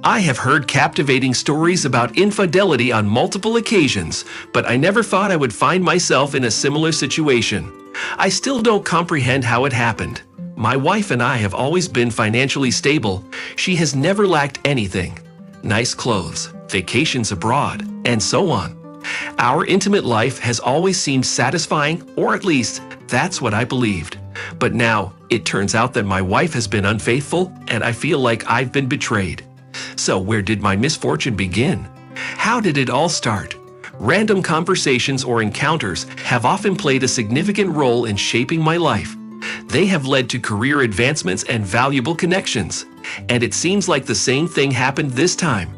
I have heard captivating stories about infidelity on multiple occasions, but I never thought I would find myself in a similar situation. I still don't comprehend how it happened. My wife and I have always been financially stable. She has never lacked anything. Nice clothes, vacations abroad, and so on. Our intimate life has always seemed satisfying, or at least that's what I believed. But now it turns out that my wife has been unfaithful, and I feel like I've been betrayed. So where did my misfortune begin? How did it all start? Random conversations or encounters have often played a significant role in shaping my life. They have led to career advancements and valuable connections. And it seems like the same thing happened this time.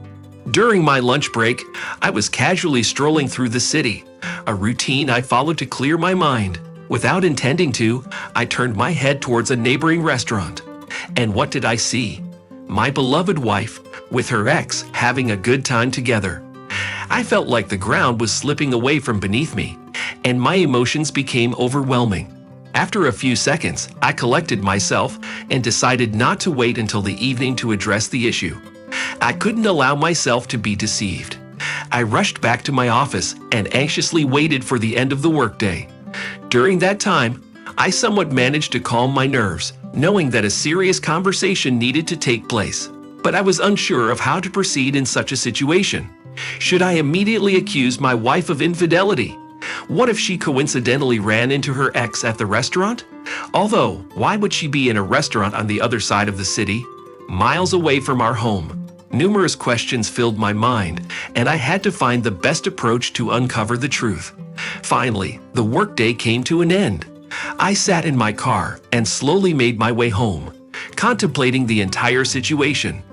During my lunch break, I was casually strolling through the city, a routine I followed to clear my mind. Without intending to, I turned my head towards a neighboring restaurant. And what did I see? My beloved wife, with her ex, having a good time together. I felt like the ground was slipping away from beneath me, and my emotions became overwhelming. After a few seconds, I collected myself and decided not to wait until the evening to address the issue. I couldn't allow myself to be deceived. I rushed back to my office and anxiously waited for the end of the workday. During that time, I somewhat managed to calm my nerves, knowing that a serious conversation needed to take place. But I was unsure of how to proceed in such a situation. Should I immediately accuse my wife of infidelity? What if she coincidentally ran into her ex at the restaurant? Although, why would she be in a restaurant on the other side of the city, miles away from our home? Numerous questions filled my mind, and I had to find the best approach to uncover the truth. Finally, the workday came to an end. I sat in my car and slowly made my way home, contemplating the entire situation.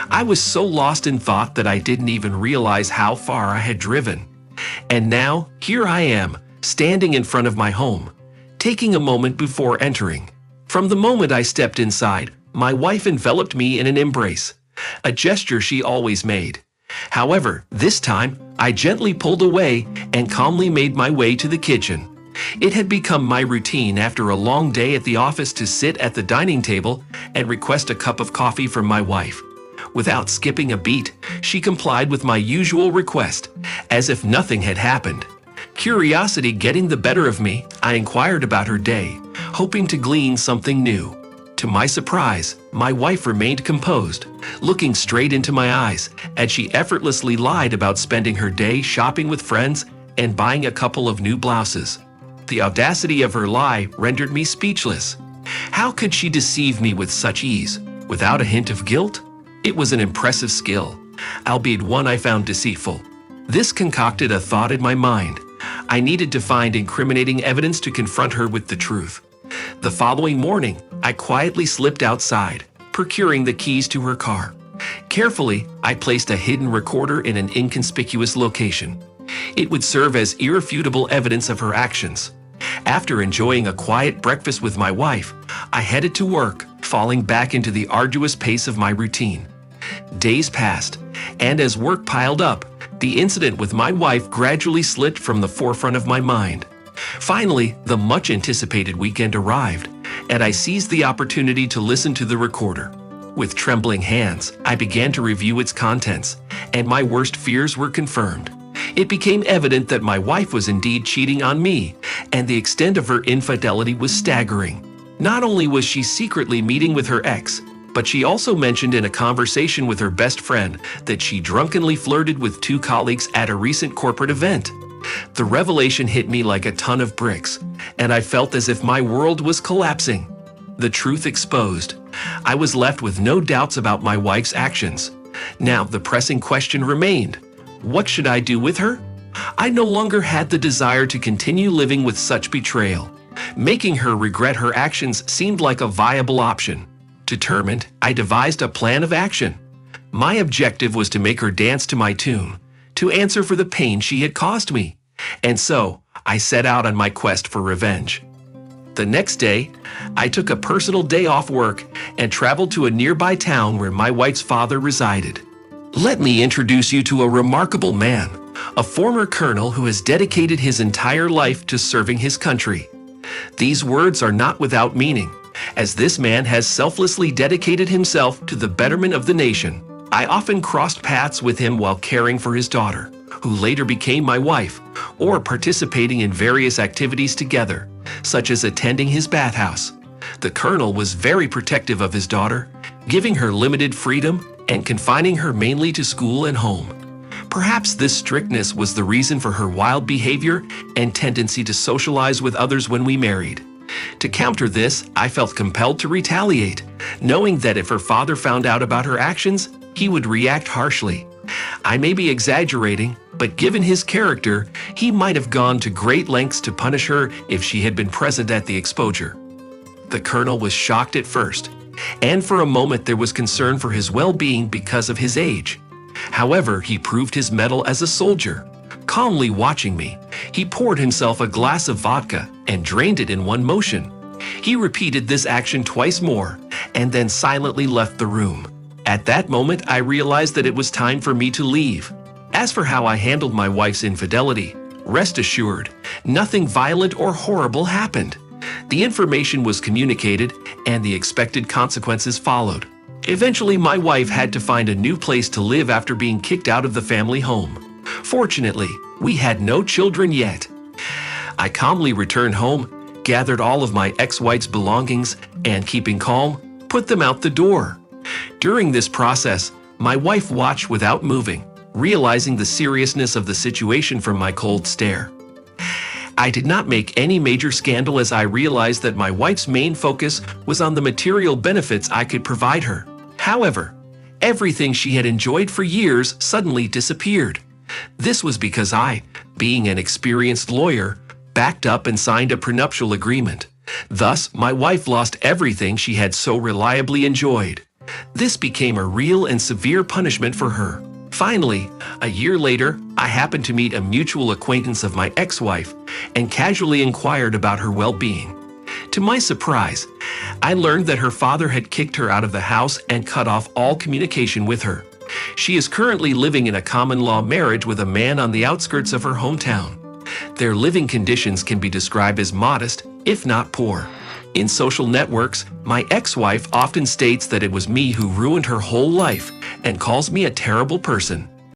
I was so lost in thought that I didn't even realize how far I had driven. And now, here I am, standing in front of my home, taking a moment before entering. From the moment I stepped inside, my wife enveloped me in an embrace, a gesture she always made. However, this time, I gently pulled away and calmly made my way to the kitchen. It had become my routine after a long day at the office to sit at the dining table and request a cup of coffee from my wife. Without skipping a beat, she complied with my usual request, as if nothing had happened. Curiosity getting the better of me, I inquired about her day, hoping to glean something new. To my surprise, my wife remained composed, looking straight into my eyes, as she effortlessly lied about spending her day shopping with friends and buying a couple of new blouses. The audacity of her lie rendered me speechless. How could she deceive me with such ease, without a hint of guilt? It was an impressive skill, albeit one I found deceitful. This concocted a thought in my mind. I needed to find incriminating evidence to confront her with the truth. The following morning, I quietly slipped outside, procuring the keys to her car. Carefully, I placed a hidden recorder in an inconspicuous location. It would serve as irrefutable evidence of her actions. After enjoying a quiet breakfast with my wife, I headed to work, falling back into the arduous pace of my routine. Days passed, and as work piled up, the incident with my wife gradually slipped from the forefront of my mind. Finally, the much-anticipated weekend arrived, and I seized the opportunity to listen to the recorder. With trembling hands, I began to review its contents, and my worst fears were confirmed. It became evident that my wife was indeed cheating on me, and the extent of her infidelity was staggering. Not only was she secretly meeting with her ex, but she also mentioned in a conversation with her best friend that she drunkenly flirted with two colleagues at a recent corporate event. The revelation hit me like a ton of bricks, and I felt as if my world was collapsing. The truth exposed, I was left with no doubts about my wife's actions. Now the pressing question remained: what should I do with her? I no longer had the desire to continue living with such betrayal. Making her regret her actions seemed like a viable option. Determined, I devised a plan of action. My objective was to make her dance to my tune, to answer for the pain she had caused me. And so, I set out on my quest for revenge. The next day, I took a personal day off work and traveled to a nearby town where my wife's father resided. Let me introduce you to a remarkable man, a former colonel who has dedicated his entire life to serving his country. These words are not without meaning, as this man has selflessly dedicated himself to the betterment of the nation. I often crossed paths with him while caring for his daughter, who later became my wife, or participating in various activities together, such as attending his bathhouse. The colonel was very protective of his daughter, giving her limited freedom and confining her mainly to school and home. Perhaps this strictness was the reason for her wild behavior and tendency to socialize with others when we married. To counter this, I felt compelled to retaliate, knowing that if her father found out about her actions, he would react harshly. I may be exaggerating, but given his character, he might have gone to great lengths to punish her if she had been present at the exposure. The colonel was shocked at first, and for a moment there was concern for his well-being because of his age. However, he proved his mettle as a soldier. Calmly watching me, he poured himself a glass of vodka and drained it in one motion. He repeated this action twice more, and then silently left the room. At that moment, I realized that it was time for me to leave. As for how I handled my wife's infidelity, rest assured, nothing violent or horrible happened. The information was communicated, and the expected consequences followed. Eventually, my wife had to find a new place to live after being kicked out of the family home. Fortunately, we had no children yet. I calmly returned home, gathered all of my ex-wife's belongings, and keeping calm, put them out the door. During this process, my wife watched without moving, realizing the seriousness of the situation from my cold stare. I did not make any major scandal as I realized that my wife's main focus was on the material benefits I could provide her. However, everything she had enjoyed for years suddenly disappeared. This was because I, being an experienced lawyer, backed up and signed a prenuptial agreement. Thus, my wife lost everything she had so reliably enjoyed. This became a real and severe punishment for her. Finally, a year later, I happened to meet a mutual acquaintance of my ex-wife and casually inquired about her well-being. To my surprise, I learned that her father had kicked her out of the house and cut off all communication with her. She is currently living in a common-law marriage with a man on the outskirts of her hometown. Their living conditions can be described as modest, if not poor. In social networks, my ex-wife often states that it was me who ruined her whole life and calls me a terrible person.